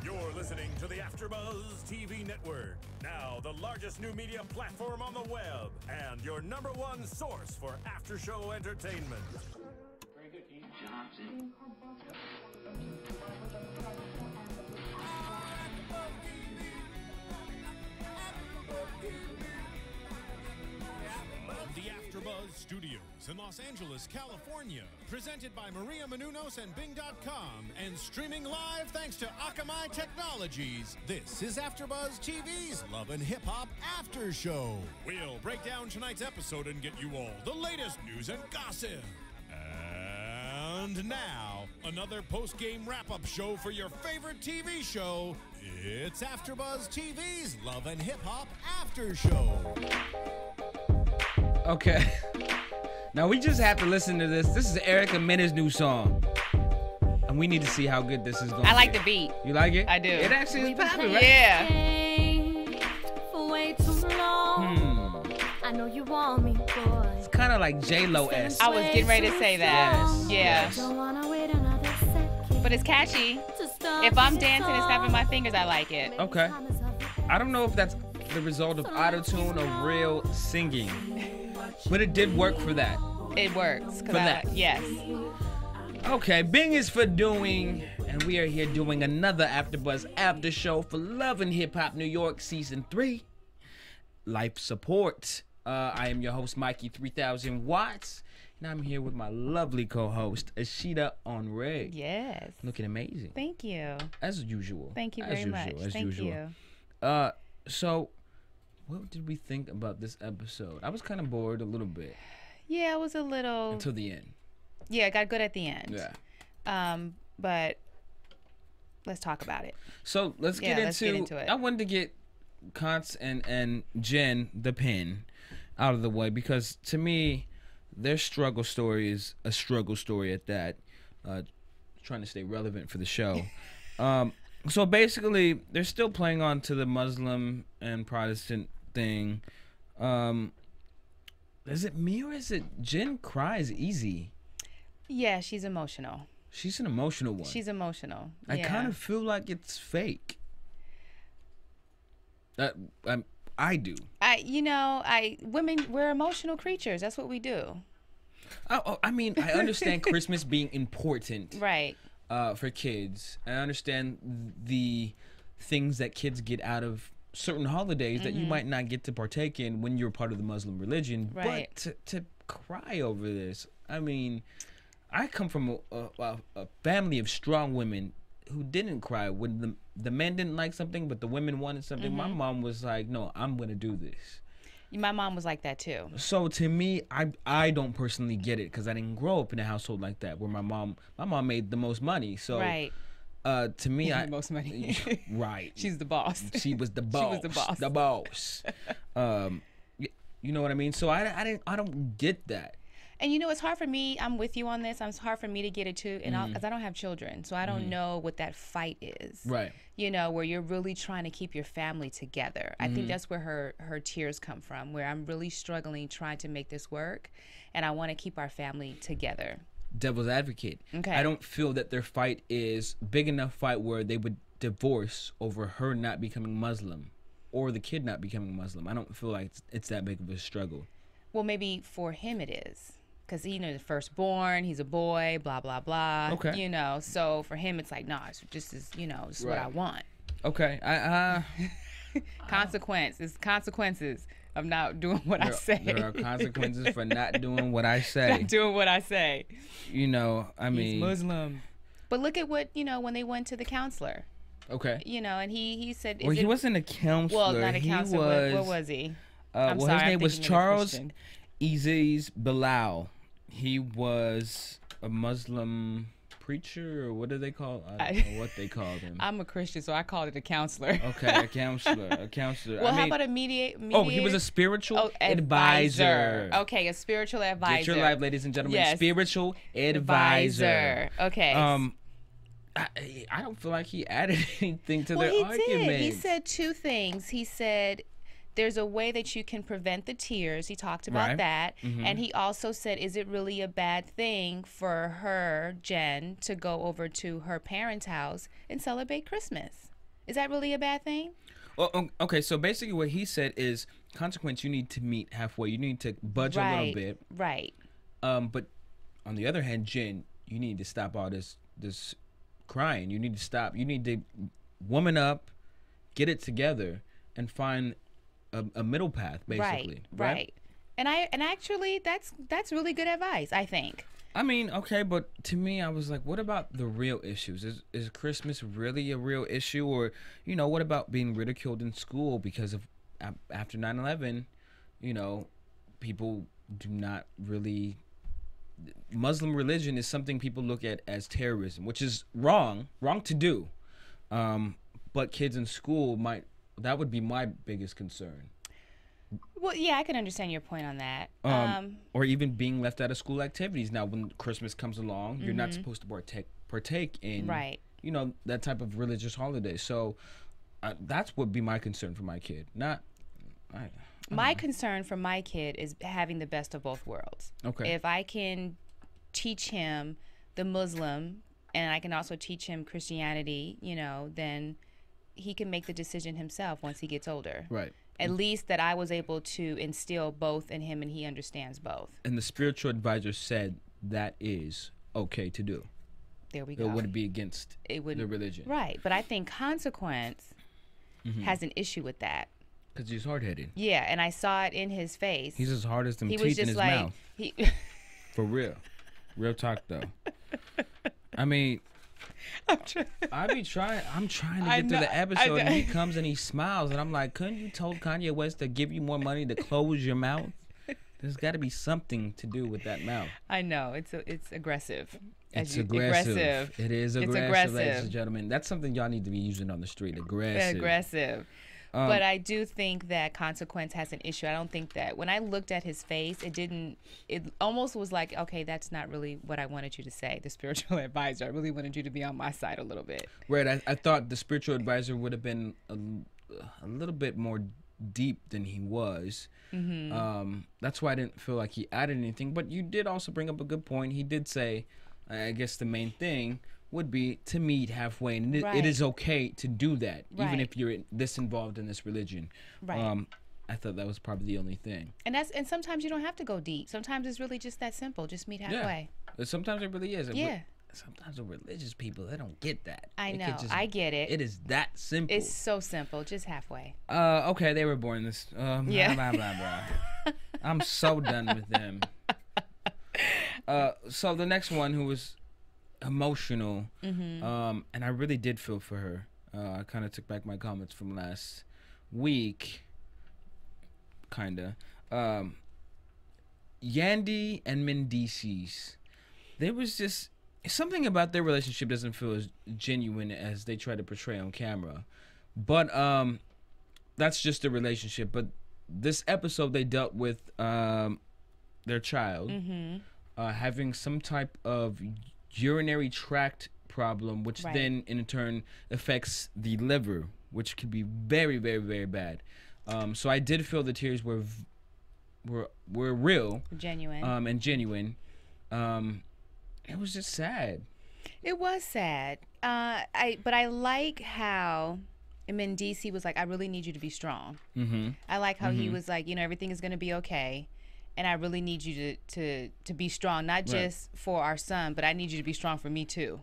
You're listening to the AfterBuzz TV network, now the largest new media platform on the web, and your #1 source for after-show entertainment. Very good, Dean Johnson. The AfterBuzz Studios in Los Angeles, California, presented by Maria Menounos and Bing.com, and streaming live thanks to Akamai Technologies. This is AfterBuzz TV's Love and Hip Hop After Show. We'll break down tonight's episode and get you all the latest news and gossip. And now, another post-game wrap-up show for your favorite TV show. It's AfterBuzz TV's Love and Hip Hop After Show. Okay. Now we just have to listen to this. This is Erica and Mendeecees' new song. And we need to see how good this is going to be. I like the beat. You like it? I do. It actually is popping, right? Yeah. For way too long. I know you want me, boy. It's kind of like J-Lo-esque. I was getting ready to say that. Yes. Yeah. Don't wanna wait another second. But it's catchy. If I'm dancing and snapping my fingers, I like it. Okay. I don't know if that's the result of auto-tune or real singing. But it did work for that. It works. For that. Yes. Okay, Bing is for doing, and we are here doing another AfterBuzz After Show for Love and Hip Hop New York Season 3. Life Support. I am your host, Mykee 3000 Wattz, and I'm here with my lovely co-host, Ashida Onrae. Yes. Looking amazing. Thank you. As usual. Thank you very much. Thank you. So, what did we think about this episode? I was kind of bored a little bit. Yeah, it was a little. Until the end. Yeah, it got good at the end. Yeah. But let's talk about it. So let's get into it. I wanted to get Constance and Jen, the pin, out of the way because to me, their struggle story is a struggle story at that. Trying to stay relevant for the show. So basically, they're still playing on to the Muslim and Protestant thing. Is it me or is it Jen cries easy? Yeah, she's emotional. She's an emotional one. She's emotional. I kind of feel like it's fake. I do. Women, we're emotional creatures. That's what we do. I mean, I understand Christmas being important. Right. For kids. I understand the things that kids get out of certain holidays that you might not get to partake in when you're part of the Muslim religion. Right. But to cry over this, I mean, I come from a family of strong women who didn't cry when the men didn't like something, but the women wanted something. My mom was like, no, I'm going to do this. My mom was like that too. So to me, I don't personally get it because I didn't grow up in a household like that where my mom made the most money. So right. To me, the most money. Right. She's the boss. She was the boss. She was the boss. The boss. You know what I mean? So I don't get that. And it's hard for me. I'm with you on this. It's hard for me to get it too, and because I don't have children, so I don't know what that fight is. Right. Where you're really trying to keep your family together. I think that's where her tears come from. Where I'm really struggling trying to make this work, and I want to keep our family together. Devil's advocate. Okay. I don't feel that their fight is big enough fight where they would divorce over her not becoming Muslim, or the kid not becoming Muslim. I don't feel like it's that big of a struggle. Well, maybe for him it is. Because, the firstborn, he's a boy, blah, blah, blah. Okay. So for him, it's like, nah, it's just, this is what I want. Okay. Consequences of not doing what I say. There are consequences for not doing what I say. Not doing what I say. I mean. He's Muslim. But look at what, when they went to the counselor. Okay. And he said. Well, he wasn't a counselor. Well, not a counselor. What was he? I'm sorry, his name was Charles Aziz Bilal. He was a Muslim preacher, or what do they call? I don't know what they called him. I'm a Christian, so I called it a counselor. Okay, a counselor. Well, how about a mediator? Oh, he was a spiritual advisor. Okay, a spiritual advisor. Get your life, ladies and gentlemen. Yes. Spiritual advisor. Okay. I don't feel like he added anything to their argument. He said two things. He said there's a way that you can prevent the tears. He talked about that. And he also said, is it really a bad thing for her, Jen, to go over to her parents' house and celebrate Christmas? Is that really a bad thing? Well, okay, so basically what he said is, consequence, you need to meet halfway. You need to budge a little bit. Right. But on the other hand, Jen, you need to stop all this crying. You need to stop. You need to woman up, get it together, and find a middle path, basically. Right. And actually, that's really good advice, I think. I mean, okay, but to me, I was like, what about the real issues? Is Christmas really a real issue? Or, you know, what about being ridiculed in school because of after 9/11, you know, people do not really... Muslim religion is something people look at as terrorism, which is wrong to do. But kids in school that would be my biggest concern. Well, yeah, I can understand your point on that. Or even being left out of school activities. Now, when Christmas comes along, you're not supposed to partake in, you know, that type of religious holiday. So that's what would be my concern for my kid. My concern for my kid is having the best of both worlds. Okay. If I can teach him the Muslim and I can also teach him Christianity, you know, then he can make the decision himself once he gets older. Right. At least that I was able to instill both in him and he understands both. And the spiritual advisor said that is okay to do. There we go. It wouldn't be against the religion. Right. But I think Consequence has an issue with that. Because he's hard-headed. Yeah, and I saw it in his face. He's as hard as them teeth in his mouth. For real. Real talk, though. I mean... I'm trying to get through the episode, and he comes and he smiles, and I'm like, couldn't you told Kanye West to give you more money to close your mouth? There's got to be something to do with that mouth. I know it's aggressive. It's aggressive. It is aggressive, ladies and gentlemen. That's something y'all need to be using on the street. Aggressive. But I do think that Consequence has an issue. I don't think that when I looked at his face, it almost was like, okay, that's not really what I wanted you to say, the spiritual advisor. I really wanted you to be on my side a little bit. Right. I thought the spiritual advisor would have been a little bit more deep than he was. That's why I didn't feel like he added anything. But you did also bring up a good point. He did say, I guess the main thing would be to meet halfway, and it is okay to do that, even if you're this involved in this religion. Right. I thought that was probably the only thing. And sometimes you don't have to go deep. Sometimes it's really just that simple. Just meet halfway. Yeah. Sometimes it really is. Yeah. Sometimes the religious people, they don't get that. I know. I get it. It is that simple. It's so simple. Just halfway. Okay, they were born this. Blah, blah, blah. I'm so done with them. So the next one who was emotional, and I really did feel for her. I kind of took back my comments from last week. Kinda. Yandy and Mendeecees. There was just something about their relationship doesn't feel as genuine as they try to portray on camera. But that's just a relationship. But this episode, they dealt with their child having some type of urinary tract problem, which then in turn affects the liver, which could be very, very, very bad. So I did feel the tears were real, genuine, and genuine. It was just sad. It was sad. But I like how Mendeecees was like, I really need you to be strong. I like how he was like, you know, everything is going to be okay. And I really need you to be strong, not just for our son, but I need you to be strong for me too.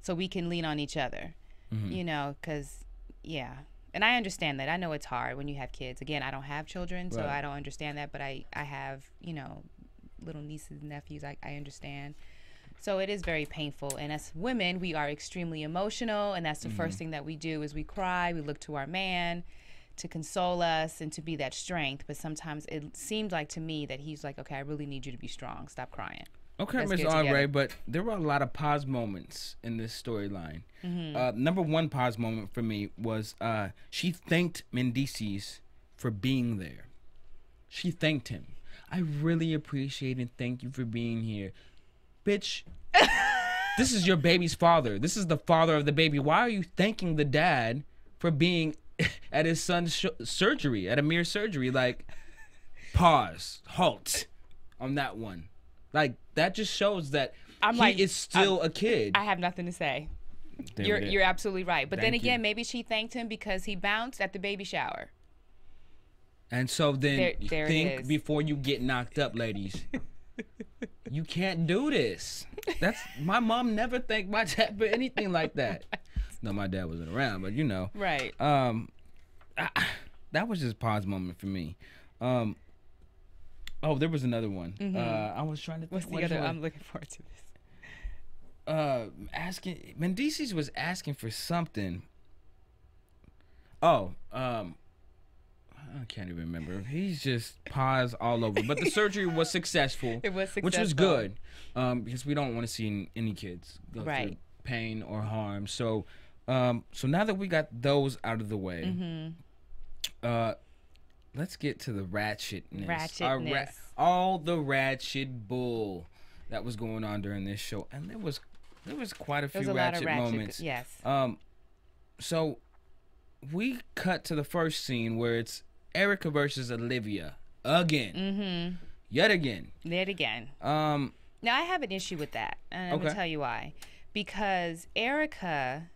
So we can lean on each other, you know, because, and I understand that. I know it's hard when you have kids. Again, I don't have children, so I don't understand that. But I have, you know, little nieces and nephews. I understand. So it is very painful. And as women, we are extremely emotional. And that's the first thing that we do is we cry. We look to our man to console us and to be that strength. But sometimes it seemed like to me that he's like, okay, I really need you to be strong. Stop crying. Okay, Ms. Onrae, but there were a lot of pause moments in this storyline. Number one pause moment for me was she thanked Mendeecees for being there. She thanked him. I really appreciate and thank you for being here. Bitch, this is your baby's father. This is the father of the baby. Why are you thanking the dad for being at his son's surgery, at Amir's surgery. Like, pause, halt on that one. Like, that just shows that he is still a kid. I have nothing to say. You're absolutely right. But then again, maybe she thanked him because he bounced at the baby shower. And so then there think before you get knocked up, ladies. You can't do this. My mom never thanked my dad for anything like that. No, my dad wasn't around, but you know. Right. That was just a pause moment for me. Oh, there was another one. I was trying to think. What's the other? I'm looking forward to this. Asking Mendeecees was asking for something. Oh, I can't even remember. He's just paused all over. But the surgery was successful. It was successful. Which was good. Because we don't want to see any kids go through pain or harm. So now that we got those out of the way, let's get to the ratchetness. All the ratchet bull that was going on during this show. And there was quite a few ratchet moments. Yes. So we cut to the first scene where it's Erica versus Olivia again. Yet again. Now I have an issue with that, and I'm gonna tell you why. Because Erica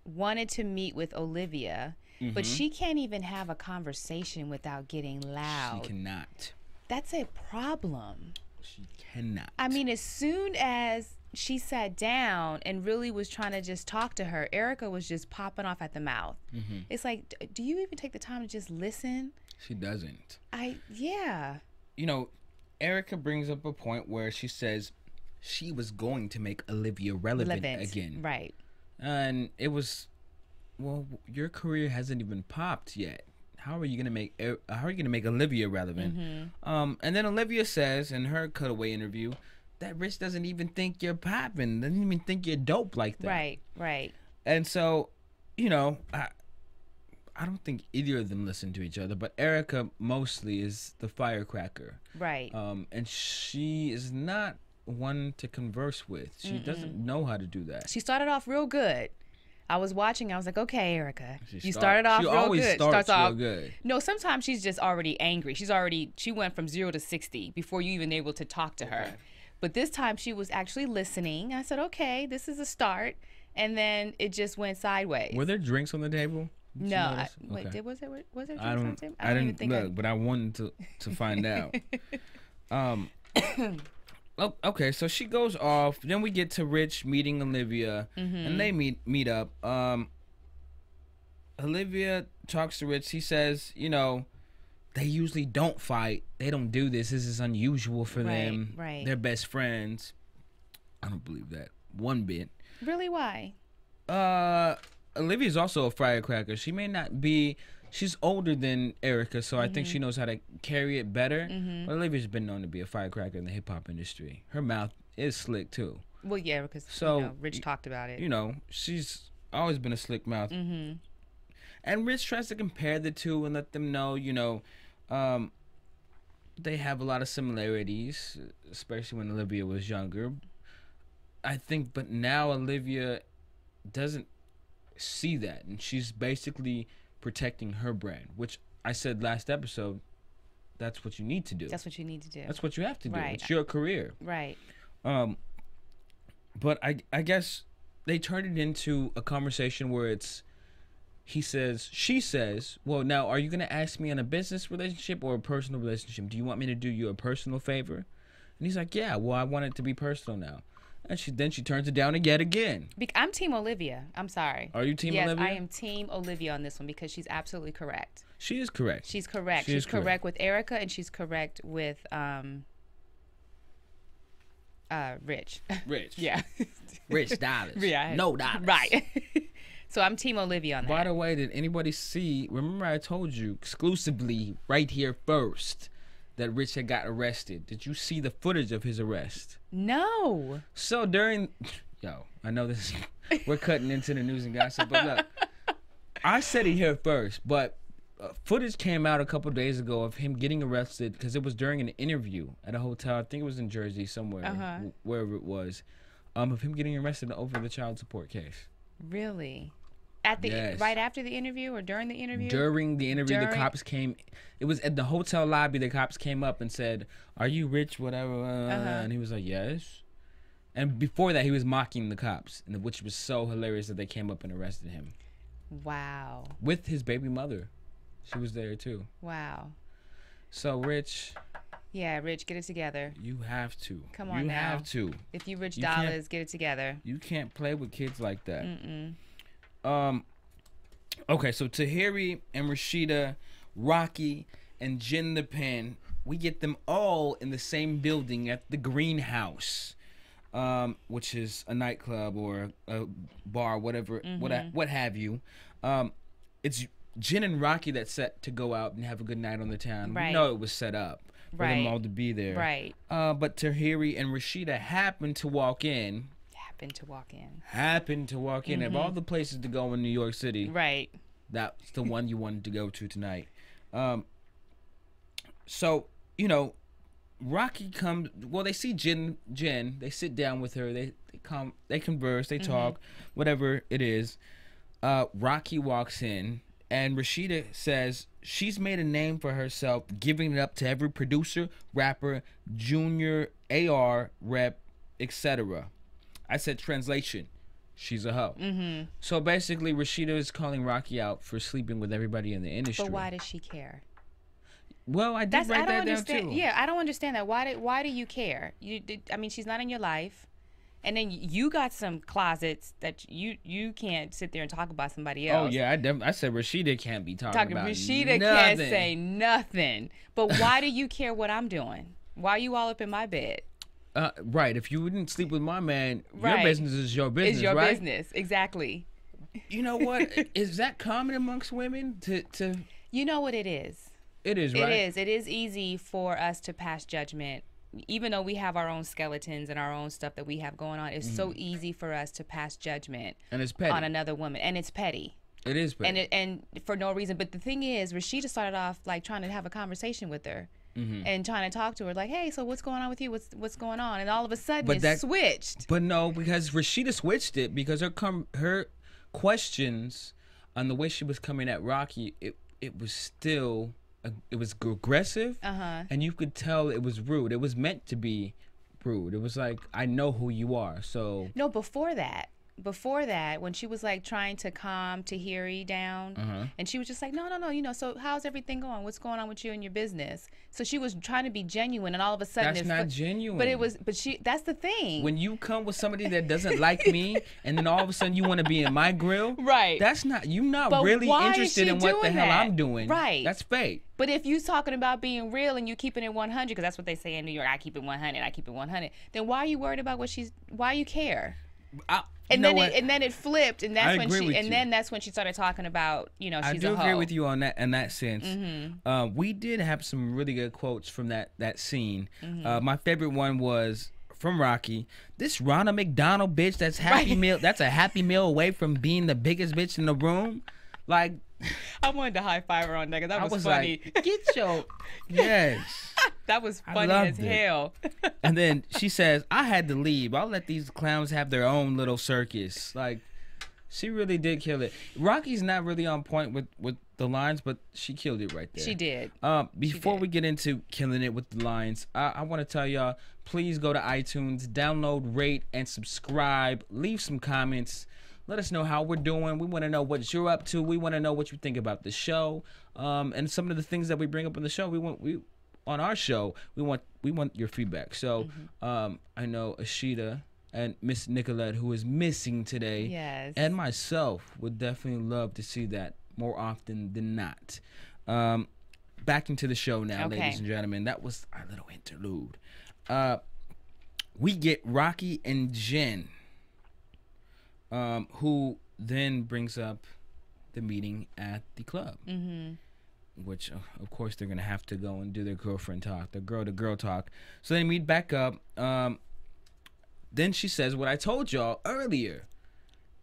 wanted to meet with Olivia, but she can't even have a conversation without getting loud. She cannot. That's a problem. She cannot. I mean, as soon as she sat down and really was trying to just talk to her, Erica was just popping off at the mouth. It's like, do you even take the time to just listen? She doesn't. Yeah. You know, Erica brings up a point where she says she was going to make Olivia relevant again. Right. And it was, well, your career hasn't even popped yet. How are you gonna make Olivia relevant? And then Olivia says in her cutaway interview that Rich doesn't even think you're popping, doesn't even think you're dope like that. Right. And so, you know, I don't think either of them listen to each other, but Erica mostly is the firecracker. Right. And she is not one to converse with. She doesn't know how to do that. She started off real good. I was watching. I was like, okay, Erica, you started off real good. She always starts real good. No, sometimes she's just already angry. She went from 0 to 60 before you even able to talk to her. But this time she was actually listening. I said, okay, this is a start. And then it just went sideways. Were there drinks on the table? No. Wait, was there drinks on the table? I didn't think look, but I wanted to find out. Okay, so she goes off. Then we get to Rich meeting Olivia, and they meet up. Olivia talks to Rich. He says, you know, they usually don't fight. They don't do this. This is unusual for them. Right. They're best friends. I don't believe that one bit. Really? Why? Olivia's also a firecracker. She may not be. She's older than Erica, so I think she knows how to carry it better. But Olivia's been known to be a firecracker in the hip hop industry. Her mouth is slick too. Well, yeah, because you know, Rich talked about it. You know, she's always been a slick mouth. And Rich tries to compare the two and let them know, you know, they have a lot of similarities, especially when Olivia was younger. I think, but now Olivia doesn't see that, and she's basically protecting her brand, which I said last episode, that's what you need to do. That's what you need to do. That's what you have to do. Right. It's your career. Right. But I guess they turned it into a conversation where she says, well, now, are you going to ask me on a business relationship or a personal relationship? Do you want me to do you a personal favor? And he's like, yeah, well, I want it to be personal now. And then she turns it down again. I'm Team Olivia. I'm sorry. Are you Team Olivia? Yes, I am Team Olivia on this one because she's absolutely correct. She is correct. She's correct. She's correct with Erica, and she's correct with Rich. Rich. Yeah. Rich dollars. Yeah. No dollars. Right. So I'm Team Olivia on that. By the way, did anybody see? Remember, I told you exclusively right here first that Rich had got arrested. Did you see the footage of his arrest? No. So I know this. We're cutting into the news and gossip, but look, I said it here first, but footage came out a couple days ago of him getting arrested because it was during an interview at a hotel. I think it was in Jersey somewhere, wherever it was, of him getting arrested over the child support case. Really? At the right after the interview or during the interview? During the interview, the cops came. It was at the hotel lobby. The cops came up and said, "Are you rich? Whatever." And he was like, "Yes." And before that, he was mocking the cops, which was so hilarious that they came up and arrested him. Wow. With his baby mother, she was there too. Wow. So Rich. Yeah, Rich, get it together. You have to. Come on now. You have to. If you Rich Dollars, get it together. You can't play with kids like that. Okay, so Tahiry and Rashida, Rocky, and Jen the Pen, we get them all in the same building at the Greenhouse, which is a nightclub or a bar, whatever, what have you. It's Jen and Rocky that's set to go out and have a good night on the town. Right. We know it was set up for them all to be there. Right. But Tahiry and Rashida happened to walk in. Happened to walk in. Of all the places to go in New York City, right, that's the one you wanted to go to tonight. So Rocky comes. Well, they see Jen. They sit down with her. They converse. They talk. Whatever it is. Rocky walks in, and Rashida says she's made a name for herself, giving it up to every producer, rapper, junior, AR rep, etc. I said translation, she's a hoe. So basically, Rashida is calling Rocky out for sleeping with everybody in the industry. But why does she care? Well, I did write that down too. Yeah, I don't understand that. Why do you care? I mean, she's not in your life, and then you got some closets that you can't sit there and talk about somebody else. Oh yeah, I said Rashida can't be talking about Rashida nothing. Can't say nothing. But why do you care what I'm doing? Why are you all up in my bed? Right. If you wouldn't sleep with my man, your business is your business, It's your right? business, exactly. You know what? Is that common amongst women to? You know what it is. It is, right? It is. It is easy for us to pass judgment. Even though we have our own skeletons and our own stuff that we have going on, it's so easy for us to pass judgment and it's petty. On another woman. And it's petty. It is petty. And for no reason. But the thing is, Rashida started off like trying to have a conversation with her. And trying to talk to her like, hey, so what's going on with you? What's going on? And all of a sudden switched. But no, because Rashida switched it because her questions on the way she was coming at Rocky, it was still it was aggressive, and you could tell it was rude. It was meant to be rude. It was like, I know who you are. So no, before that, when she was like trying to calm Tahiry down, and she was just like, no, so how's everything going? What's going on with you and your business? So she was trying to be genuine, and all of a sudden that's not genuine. But that's the thing. When you come with somebody that doesn't like me, and then all of a sudden you want to be in my grill, right? That's not really interested in what the hell I'm doing, right? That's fake. But if you talking about being real and you keeping it 100, because that's what they say in New York, I keep it 100, then why are you worried about why you care? And then it flipped, and that's when she started talking about, she's a hoe. I do agree with you on that in that sense. We did have some really good quotes from that scene. My favorite one was from Rocky. This Ronald McDonald bitch that's a Happy Meal away from being the biggest bitch in the room. Like, I wanted to high five her on that because that was funny. Like, get your yes. That was funny as hell. And then she says, I had to leave. I'll let these clowns have their own little circus. Like, she really did kill it. Rocky's not really on point with the lines, but she killed it right there. She did. Before we get into killing it with the lines, I want to tell y'all, please go to iTunes, download, rate, and subscribe. Leave some comments. Let us know how we're doing. We want to know what you're up to. We want to know what you think about the show, and some of the things that we bring up on the show. We want your feedback. So I know Ashida and Miss Nicolette, who is missing today, yes, and myself would definitely love to see that more often than not. Back into the show now, ladies and gentlemen. That was our little interlude. We get Rocky and Jen. Who then brings up the meeting at the club, which of course they're gonna have to go and do their girlfriend talk, their girl-to-girl talk. So they meet back up. Then she says what I told y'all earlier.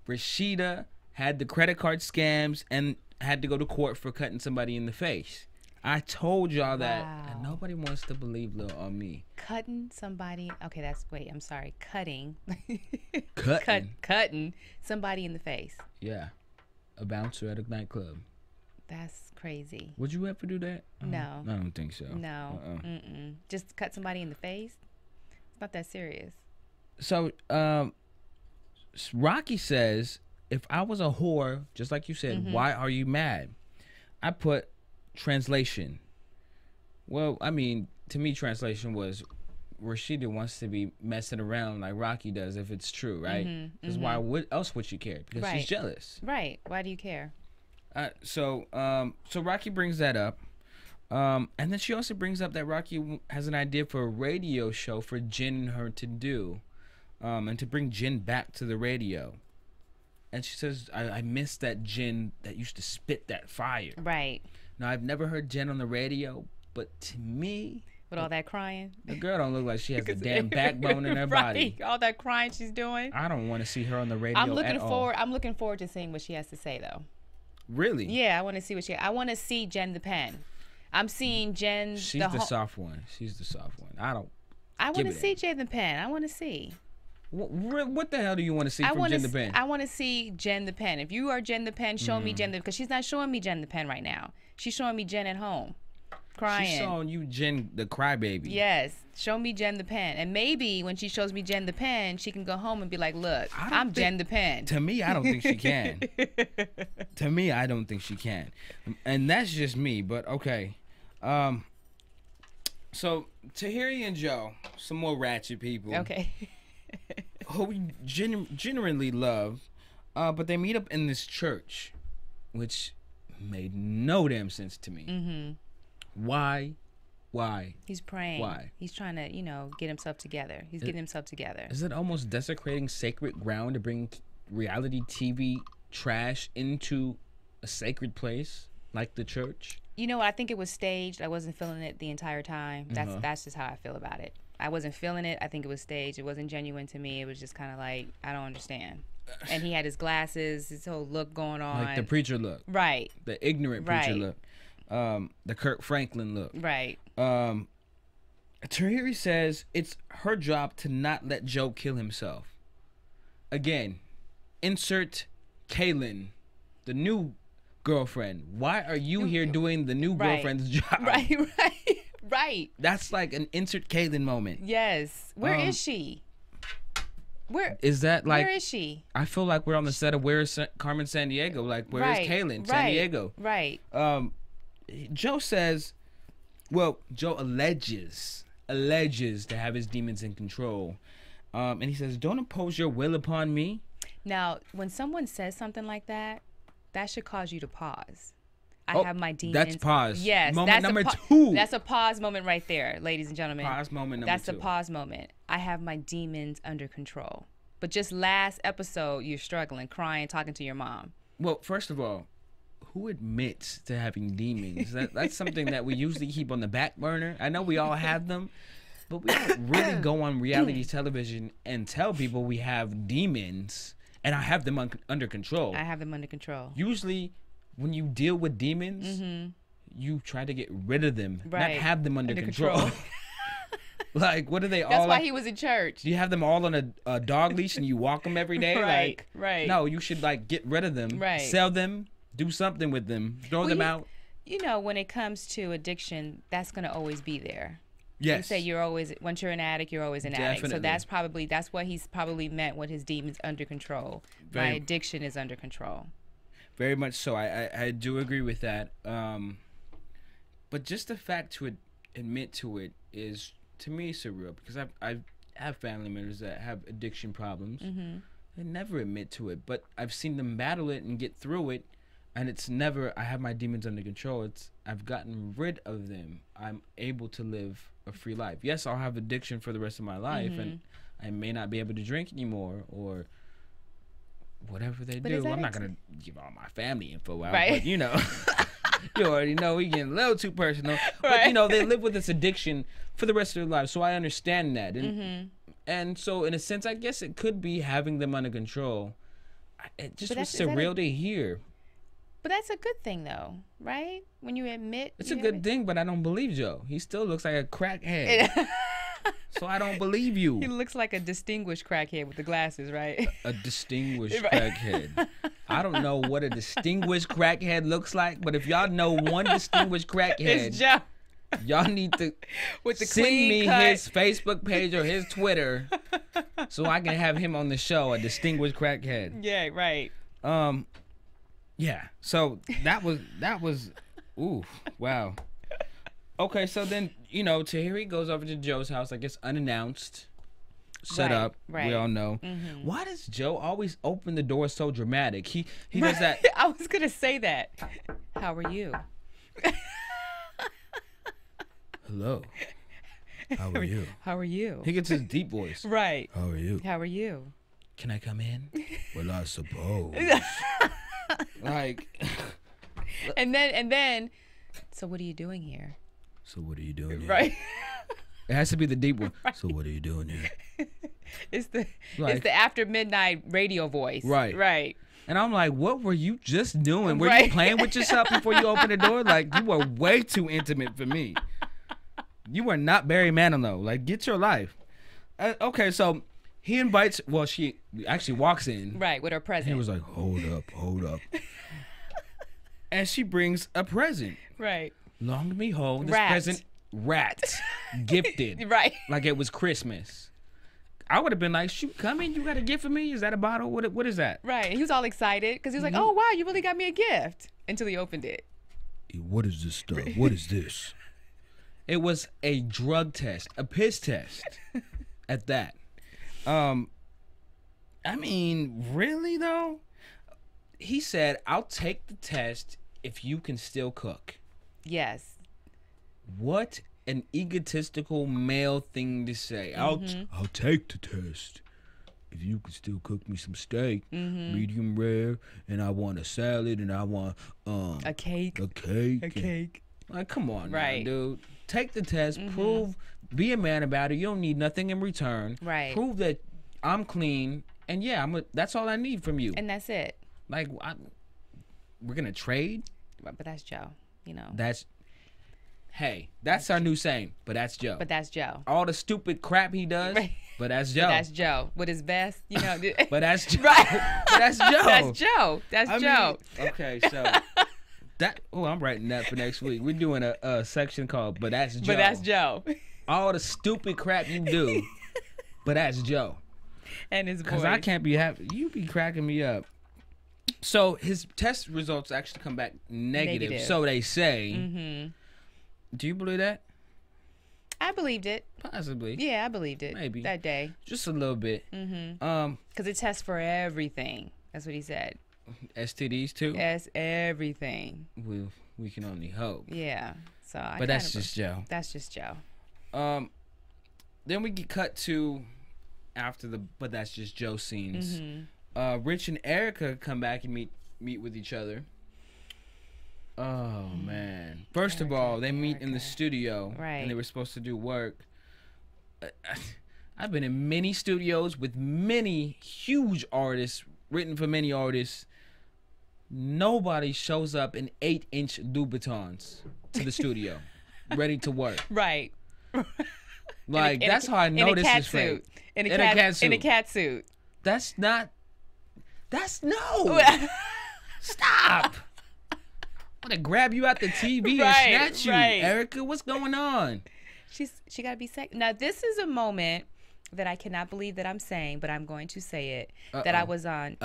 Rashida had the credit card scams and had to go to court for cutting somebody in the face. I told y'all that, and nobody wants to believe little on me. Cutting somebody. Okay, I'm sorry. Cutting. Cutting Cutting somebody in the face. Yeah. a bouncer at a nightclub. That's crazy. Would you ever do that? No. I don't think so. No. Just cut somebody in the face? It's not that serious. So, Rocky says, if I was a whore, just like you said, why are you mad? I put translation. Well, I mean, to me, translation was Rashida wants to be messing around like Rocky does if it's true, right? Because why else would she care? Because she's jealous. Right. Why do you care? So Rocky brings that up. And then she also brings up that Rocky has an idea for a radio show for Jen and her to do. And to bring Jen back to the radio. And she says, I miss that Jen that used to spit that fire. Right. Now, I've never heard Jen on the radio, but to me... With all that crying? The girl don't look like she has a damn backbone in her body. All that crying she's doing. I don't want to see her on the radio I'm looking forward to seeing what she has to say, though. Really? Yeah, I want to see I want to see Jen the Pen. I'm seeing Jen... She's the soft one. She's the soft one. I want to see Jen the Pen. I want to see... What the hell do you want to see from Jen the Pen? I want to see Jen the Pen. If you are Jen the Pen, show me Jen the... Because she's not showing me Jen the Pen right now. She's showing me Jen at home, crying. She's showing you Jen the crybaby. Yes. Show me Jen the Pen. And maybe when she shows me Jen the Pen, she can go home and be like, look, I'm Jen the Pen. To me, I don't think she can. To me, I don't think she can. And that's just me, but okay. So, Tahiry and Joe, some more ratchet people. Okay. Who we genuinely love, but they meet up in this church, which made no damn sense to me. Why? He's praying. Why? He's trying to, get himself together. He's getting himself together. Is it almost desecrating sacred ground to bring reality TV trash into a sacred place like the church? You know what? I think it was staged. I wasn't feeling it the entire time. That's just how I feel about it. I wasn't feeling it. I think it was staged. It wasn't genuine to me. It was just kind of like, I don't understand. And he had his glasses, his whole look going on. Like the preacher look. Right. The ignorant preacher look. The Kirk Franklin look. Right. Tahiry says it's her job to not let Joe kill himself. Again, insert Kaylin, the new girlfriend. Why are you here doing the new girlfriend's job? Right. That's like an insert Kaylin moment. Yes. Where is she? Where is that? Like, where is she? I feel like we're on the set of Where is Carmen Sandiego? Like, where is Kaylin Sandiego? Right. Joe says, well, Joe alleges to have his demons in control. And he says, don't impose your will upon me. Now, when someone says something like that, that should cause you to pause. I have my demons. That's pause. Yes. Moment number 2. That's a pause moment right there, ladies and gentlemen. Pause moment number 2. That's the pause moment. I have my demons under control. But just last episode, you're struggling, crying, talking to your mom. Well, first of all, who admits to having demons? That's something that we usually keep on the back burner. I know we all have them, but we don't really go on reality television and tell people we have demons and I have them under control. I have them under control. Usually, when you deal with demons, you try to get rid of them, not have them under control. Like, what are they all? That's why he was in church. Do you have them all on a dog leash and you walk them every day? Right. No, you should get rid of them, sell them, do something with them, throw them out. You know, when it comes to addiction, that's going to always be there. Yes. You say you're always, once you're an addict, you're always an addict. So that's what he's probably meant with his demons under control. My addiction is under control. Very much so. I do agree with that. But just the fact to admit to it is, to me, surreal, because I have family members that have addiction problems. They never admit to it, but I've seen them battle it and get through it, and it's never, I have my demons under control. It's, I've gotten rid of them. I'm able to live a free life. Yes, I'll have addiction for the rest of my life, and I may not be able to drink anymore or whatever they do. I'm not going to give all my family info out, but you know, you already know we getting a little too personal. But you know, they live with this addiction for the rest of their life, so I understand that. And so in a sense, I guess it could be having them under control. It just was surreal to hear. But that's a good thing, though, right? When you admit... It's a good thing, but I don't believe Joe. He still looks like a crackhead. So I don't believe you. He looks like a distinguished crackhead with the glasses, right? A distinguished crackhead. I don't know what a distinguished crackhead looks like, but if y'all know one distinguished crackhead, It's Joe. y'all need to With the send clean me cut. his Facebook page or his Twitter so I can have him on the show, a distinguished crackhead. Yeah, right. Yeah. So that was ooh, wow. Okay, so then, you know, Tahiry goes over to Joe's house, I guess unannounced. Set up. We all know. Why does Joe always open the door so dramatic? He does that. I was gonna say that. How are you? Hello. How are you? How are you? He gets his deep voice. Right. How are you? How are you? Can I come in? Well, I suppose. Like. And then. So what are you doing here? So what are you doing here? Right. It has to be the deep one. Right. So what are you doing here? It's the after midnight radio voice. Right. Right. And I'm like, what were you just doing? Were you Right. playing with yourself before you opened the door? Like, you were way too intimate for me. You were not Barry Manilow. Like, get your life. Okay, so he invites. Well, she actually walks in. Right, with her present. He was like, hold up. And she brings a present. Right. Long and behold, this Rat. present, rat, gifted. Right. Like it was Christmas. I would have been like, shoot, come in, you got a gift for me? Is that a bottle? What is that? Right. He was all excited because he was like, oh, wow, you really got me a gift. Until he opened it. What is this stuff? What is this? It was a drug test, a piss test at that. I mean, really though? He said, I'll take the test if you can still cook. Yes. What an egotistical male thing to say. I'll take the test if you can still cook me some steak, medium rare, and I want a salad, and I want a cake. A cake. A cake. Like, come on, right, now, dude. Take the test. Prove. Be a man about it. You don't need nothing in return. Right. Prove that I'm clean, and yeah, that's all I need from you. And that's it. Like, we're gonna trade. But that's Joe. You know. That's our new saying. But that's Joe. But that's Joe. All the stupid crap he does. Right. But that's Joe. But that's Joe. With his best, you know. But that's Joe. Right. But that's Joe. That's Joe. That's Joe. Okay, so I'm writing that for next week. We're doing a section called "But That's Joe." But that's Joe. All the stupid crap you do. But that's Joe. And his voice. Because I can't be happy. You be cracking me up. So his test results actually come back negative. So they say. Do you believe that? I believed it. Possibly. Yeah, I believed it. Maybe. That day. Just a little bit. Because it tests for everything. That's what he said. STDs too? Yes, everything. We can only hope. Yeah. So. But that's just Joe. That's just Joe. Then we get cut to after the "But That's Just Joe" scenes. Rich and Erica come back and meet with each other. Oh man! First of all, they meet in the studio, right? And they were supposed to do work. I've been in many studios with many huge artists, written for many artists. Nobody shows up in 8-inch Louboutins to the studio, ready to work. Right. Like that's how I know this is fake. In a cat suit. In a cat suit. That's no. Stop. I'm gonna grab you out the TV and snatch you, Erica. What's going on? She gotta be sick. Now this is a moment that I cannot believe that I'm saying, but I'm going to say it. That I was on.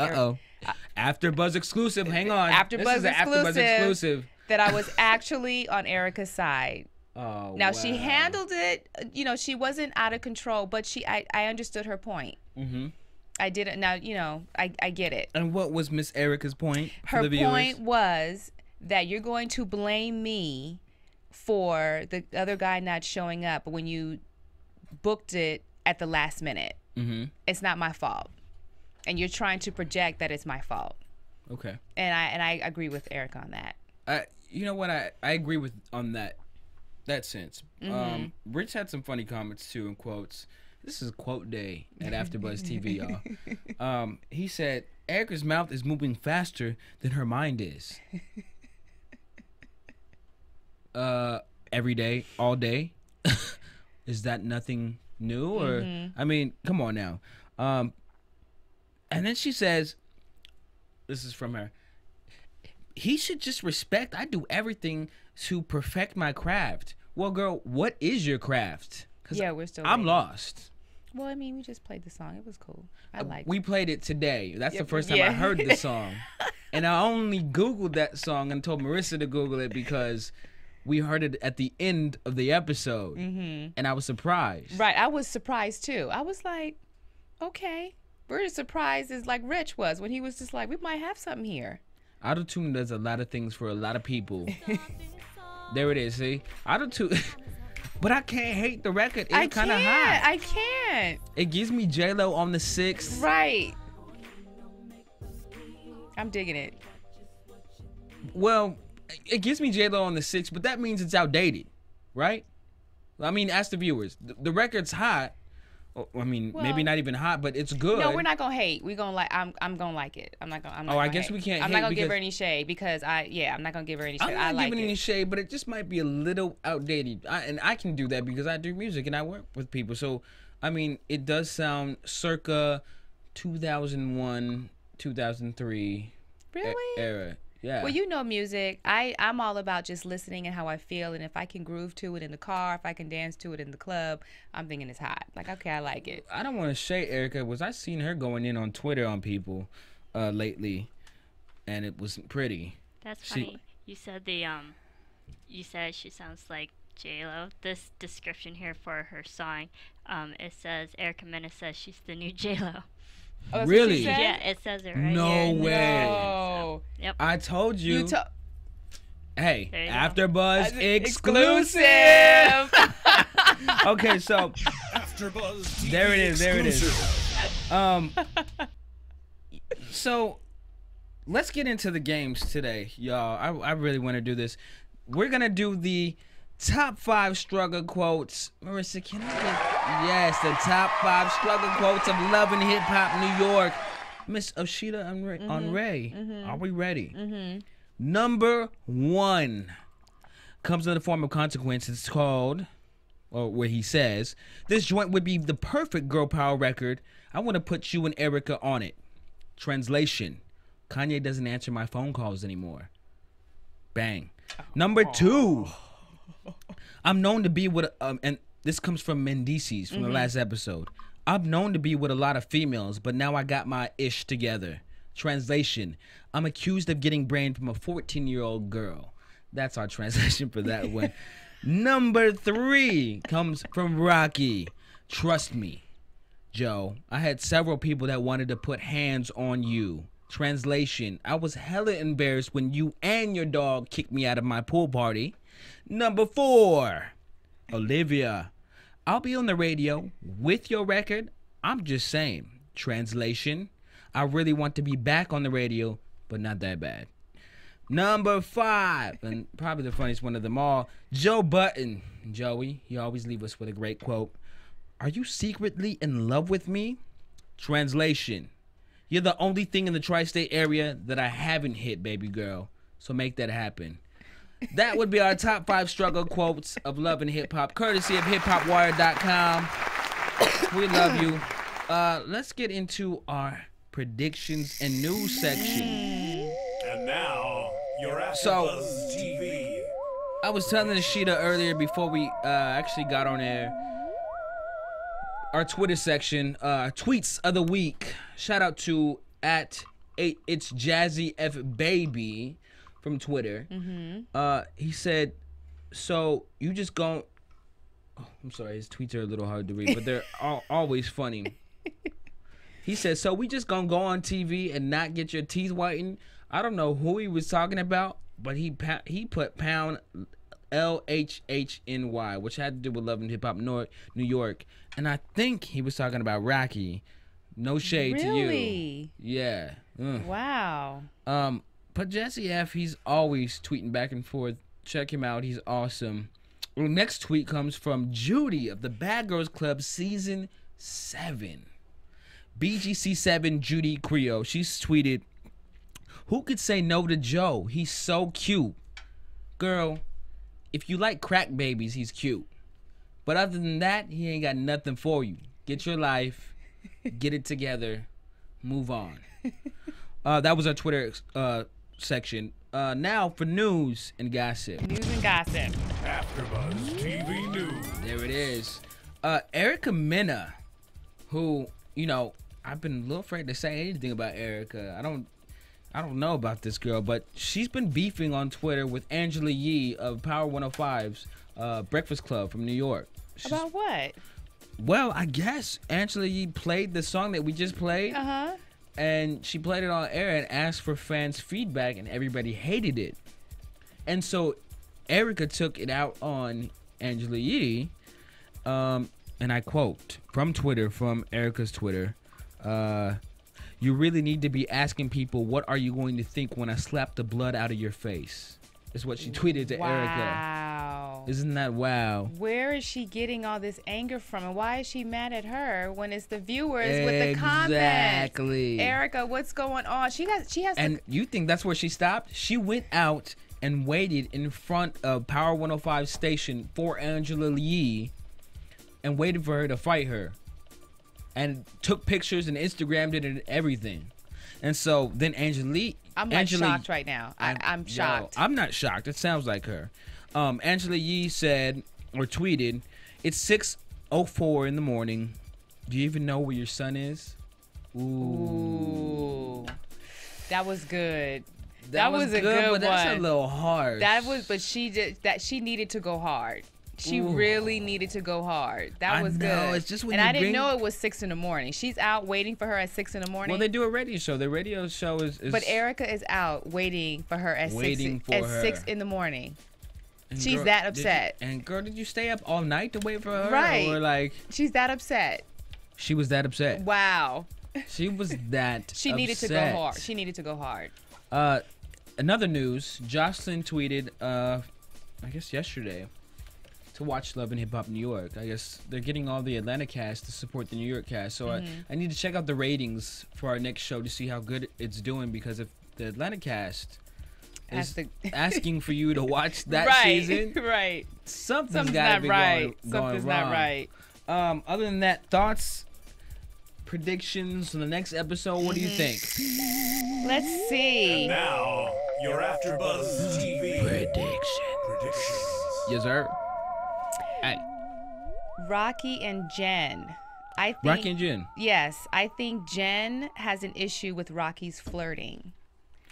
AfterBuzz exclusive. Hang on. AfterBuzz exclusive. That I was actually on Erica's side. Oh. Now she handled it. You know, she wasn't out of control, but I understood her point. I didn't. Now I get it. And what was Miss Erica's point? Her point was that you're going to blame me for the other guy not showing up when you booked it at the last minute. It's not my fault, and you're trying to project that it's my fault. Okay. And I agree with Erica on that. You know what? I agree with on that sense. Rich had some funny comments too and quotes. This is quote day at AfterBuzz TV, y'all. He said, Erica's mouth is moving faster than her mind is. Every day, all day. Is that nothing new? Or I mean, come on now. And then she says, This is from her. He should just respect. I do everything to perfect my craft. Well, girl, what is your craft? Yeah, we're still. I'm lost. Well, I mean, we just played the song. It was cool. I liked it. We played it today. That's the first time I heard the song. And I only Googled that song and told Marissa to Google it because we heard it at the end of the episode. And I was surprised. Right. I was surprised, too. I was like, okay. We're as surprised as, like, Rich was when he was just like, we might have something here. Auto-tune does a lot of things for a lot of people. There it is, see? Auto-tune... But I can't hate the record. It's kind of hot. I can't. It gives me J-Lo on the 6th. Right. I'm digging it. Well, it gives me J-Lo on the 6th, but that means it's outdated, right? I mean, ask the viewers. The record's hot. I mean, maybe not even hot, but it's good. No, we're not gonna hate. We're gonna like. I'm gonna like it. I'm not gonna. I guess we can't. I'm not gonna give her any shade because I'm not gonna give her any shade. I'm not giving any shade, but it just might be a little outdated. And I can do that because I do music and I work with people. So, I mean, it does sound circa 2001, 2003 era. Yeah. Well, you know music. I'm all about just listening and how I feel, and if I can groove to it in the car, if I can dance to it in the club, I'm thinking it's hot. Like, okay, I like it. I don't want to shade Erica. I seen her going in on Twitter on people lately, and it wasn't pretty. That's funny. You said you said she sounds like J-Lo. This description here for her song, it says Erica and Mendeecees says she's the new J-Lo. Oh, really? Yeah, it says it right No here. way. No. Yep. I told you. Hey, There you go. AfterBuzz exclusive. Okay, so AfterBuzz TV there it is. There it is. exclusive. So let's get into the games today, y'all. I really want to do this. We're gonna do the top 5 struggle quotes. Marissa, can I get... Yes, the top 5 struggle quotes of Love and Hip Hop New York. Miss Ashida Onrae, are we ready? Number 1 comes in the form of consequence. It's called, or where he says, this joint would be the perfect girl power record. I want to put you and Erica on it. Translation, Kanye doesn't answer my phone calls anymore. Bang. Number 2. I'm known to be with, and this comes from Mendeecees from the last episode. I'm known to be with a lot of females, but now I got my ish together. Translation, I'm accused of getting brain from a 14-year-old girl. That's our translation for that one. Number 3 comes from Rocky. Trust me, Joe, I had several people that wanted to put hands on you. Translation, I was hella embarrassed when you and your dog kicked me out of my pool party. Number 4, Olivia, I'll be on the radio with your record. I'm just saying. Translation, I really want to be back on the radio, but not that bad. Number 5, and probably the funniest one of them all, Joe Button. Joey, you always leave us with a great quote. Are you secretly in love with me? Translation, you're the only thing in the tri-state area that I haven't hit, baby girl. So make that happen. That would be our top 5 struggle quotes of Love and Hip Hop, courtesy of hiphopwire.com. We love you. Let's get into our predictions and news section. And now, your AfterBuzz TV. I was telling Ashida earlier before we actually got on air. Our Twitter section, tweets of the week. Shout out to @it's Jazzy F Baby from Twitter. He said, "So you just gon'." Oh, I'm sorry, his tweets are a little hard to read, but they're always funny. He said, "So we just gonna go on TV and not get your teeth whitened?" I don't know who he was talking about, but he put pound LHHNY, which had to do with Love and Hip Hop New York, and I think he was talking about Rocky. No shade to you. Really? Yeah. Wow. But Jesse F, he's always tweeting back and forth. Check him out. He's awesome. Well, next tweet comes from Judy of the Bad Girls Club Season 7. BGC7 Judy Creo. She's tweeted, who could say no to Joe? He's so cute. Girl, if you like crack babies, he's cute. But other than that, he ain't got nothing for you. Get your life. Get it together. Move on. That was our Twitter section. Now for news and gossip. News and gossip. AfterBuzz TV News. There it is. Erica Mena, who, you know, I've been a little afraid to say anything about Erica. I don't know about this girl, but she's been beefing on Twitter with Angela Yee of Power 105's Breakfast Club from New York. About what? Well, I guess Angela Yee played the song that we just played. Uh-huh. And she played it on air and asked for fans' feedback, and everybody hated it. And so Erica took it out on Angela Yee. And I quote from Twitter, from Erica's Twitter, "You really need to be asking people, what are you going to think when I slap the blood out of your face?" Is what she tweeted to Erica. Wow. Isn't that wow? Where is she getting all this anger from, and why is she mad at her when it's the viewers with the comments? Exactly. Erica, what's going on? She has. And you think that's where she stopped? She went out and waited in front of Power 105 station for Angela Yee and waited for her to fight her, and took pictures and Instagrammed it and everything. And so then I'm like shocked right now. I'm shocked. I'm not shocked. It sounds like her. Angela Yee said or tweeted, "It's 6:04 in the morning. Do you even know where your son is?" Ooh. That was good. That was a good but one. That's a little hard. But she needed to go hard. She really needed to go hard. That was good. It's just when I didn't know it was 6 in the morning. She's out waiting for her at 6 in the morning. Well, they do a radio show. The radio show is But Erica is out waiting for her at 6 in the morning. And she's girl, that upset. Girl, did you stay up all night to wait for her? Right. Or like she's that upset. She was that upset. Wow. She was that She needed to go hard. She needed to go hard. Another news, Jocelyn tweeted, I guess yesterday, to watch Love and Hip Hop New York. I guess they're getting all the Atlanta cast to support the New York cast. So I need to check out the ratings for our next show to see how good it's doing, because if the Atlanta cast is asking for you to watch that season, right, something's gotta be going Something's wrong. not right. Other than that, thoughts, predictions on the next episode, what do you think? Let's see. And now, your AfterBuzz TV predictions. Yes, sir. Hey. Rocky and Jen. Rocky and Jen. Yes, I think Jen has an issue with Rocky's flirting,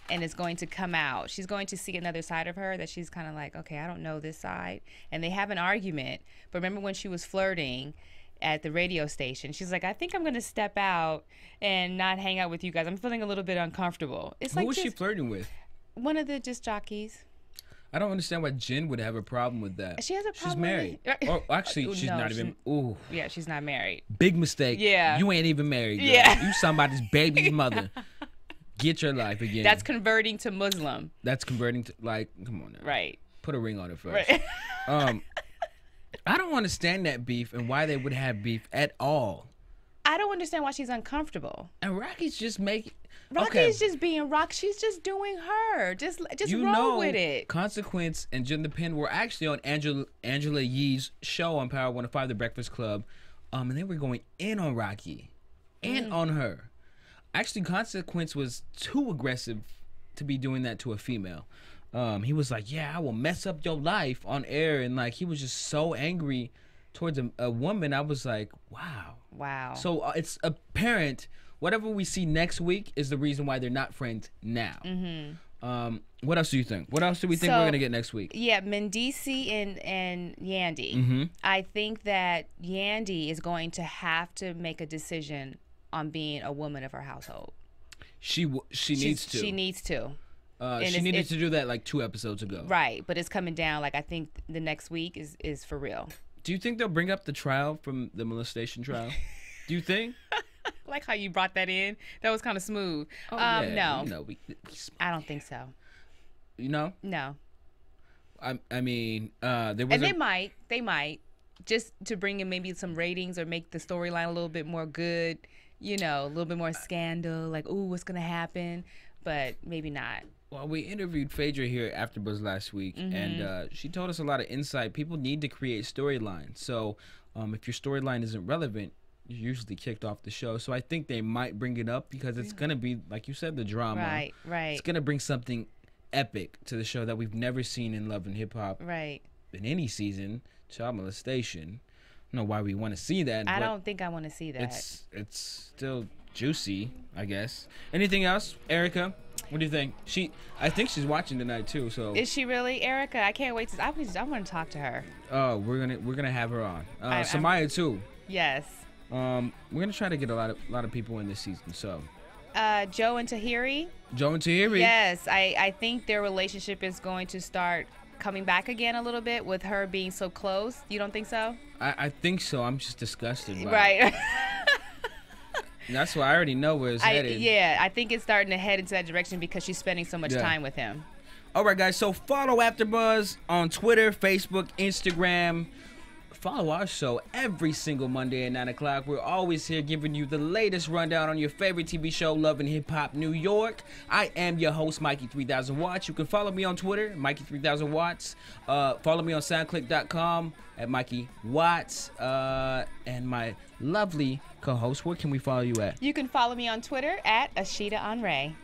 and is going to come out. She's going to see another side of her that she's kind of like, okay, I don't know this side. And they have an argument. But remember when she was flirting at the radio station, she's like, I think I'm going to step out and not hang out with you guys. I'm feeling a little bit uncomfortable. It's Who was she flirting with? One of the disc jockeys. I don't understand why Jen would have a problem with that. She has a problem. She's married. Or actually, she's not even. Ooh. Yeah, she's not married. Big mistake. Yeah. You ain't even married, girl. Yeah. You somebody's baby's mother. Get your life again. That's converting to Muslim. That's converting to, like, come on now. Right. Put a ring on it first. Right. I don't understand that beef and why they would have beef at all. I don't understand why she's uncomfortable. And Rocky's just making. Rocky's just being Rock. She's just doing her. Just roll with it. Consequence and Jen the Pen were actually on Angela Yee's show on Power 105, The Breakfast Club, and they were going in on Rocky and on her. Actually, Consequence was too aggressive to be doing that to a female. He was like, "Yeah, I will mess up your life" on air, and like he was just so angry towards a woman. I was like, wow. So it's apparent. Whatever we see next week is the reason why they're not friends now. What else do you think? What else do we think we're gonna get next week? Yeah, Mendeecees and Yandy. I think that Yandy is going to have to make a decision on being a woman of her household. She needs to. She needs to. She needed to do that like 2 episodes ago. Right, but it's coming down. Like I think the next week is for real. Do you think they'll bring up the trial from the molestation trial? Do you think? I like how you brought that in. That was kind of smooth. Oh, yeah. No. You know, I don't think so. You know? No. I mean, there was. And they might, just to bring in maybe some ratings or make the storyline a little bit more good. You know, a little bit more scandal. Like, ooh, what's gonna happen? But maybe not. Well, we interviewed Phaedra here at AfterBuzz last week, and she told us a lot of insight. People need to create storylines. So, if your storyline isn't relevant, usually kicked off the show. So I think they might bring it up because it's gonna be, like you said, the drama. Right, right. It's gonna bring something epic to the show that we've never seen in Love and Hip Hop. Right. In any season, child molestation. I don't know why we want to see that. I don't think I want to see that. It's still juicy, I guess. Anything else, Erica? What do you think? I think she's watching tonight too. So is she really, Erica? I can't wait to. I want to talk to her. Oh, we're gonna have her on. Samaya too. Yes. We're gonna try to get a lot of people in this season. So. Joe and Tahiry. Joe and Tahiry. Yes, I think their relationship is going to start coming back again a little bit with her being so close. You don't think so? I think so. I'm just disgusted. Right. That's why I already know where it's headed. Yeah, I think it's starting to head into that direction because she's spending so much time with him. All right, guys. So follow AfterBuzz on Twitter, Facebook, Instagram. Follow our show every single Monday at 9 o'clock. We're always here giving you the latest rundown on your favorite TV show, Love and Hip Hop New York. I am your host, Mykee 3000 Watts. You can follow me on Twitter, Mykee 3000 Watts. Follow me on SoundClick.com at Mykee Wattz. And my lovely co-host, where can we follow you at? You can follow me on Twitter at Ashida Onrae.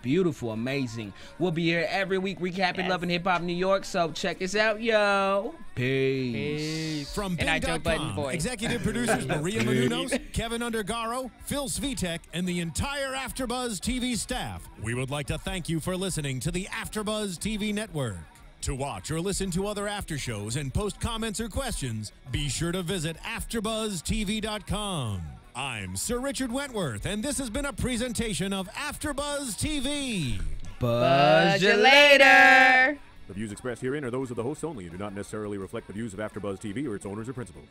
Beautiful, amazing. We'll be here every week recapping Love and Hip Hop New York. So check us out, yo. Peace. From Bing.com, executive producers Maria Menounos, Kevin Undergaro, Phil Svitek, and the entire AfterBuzz TV staff, we would like to thank you for listening to the AfterBuzz TV network. To watch or listen to other after shows and post comments or questions, be sure to visit AfterBuzzTV.com. I'm Sir Richard Wentworth, and this has been a presentation of AfterBuzz TV. Buzz you later. The views expressed herein are those of the hosts only and do not necessarily reflect the views of AfterBuzz TV or its owners or principals.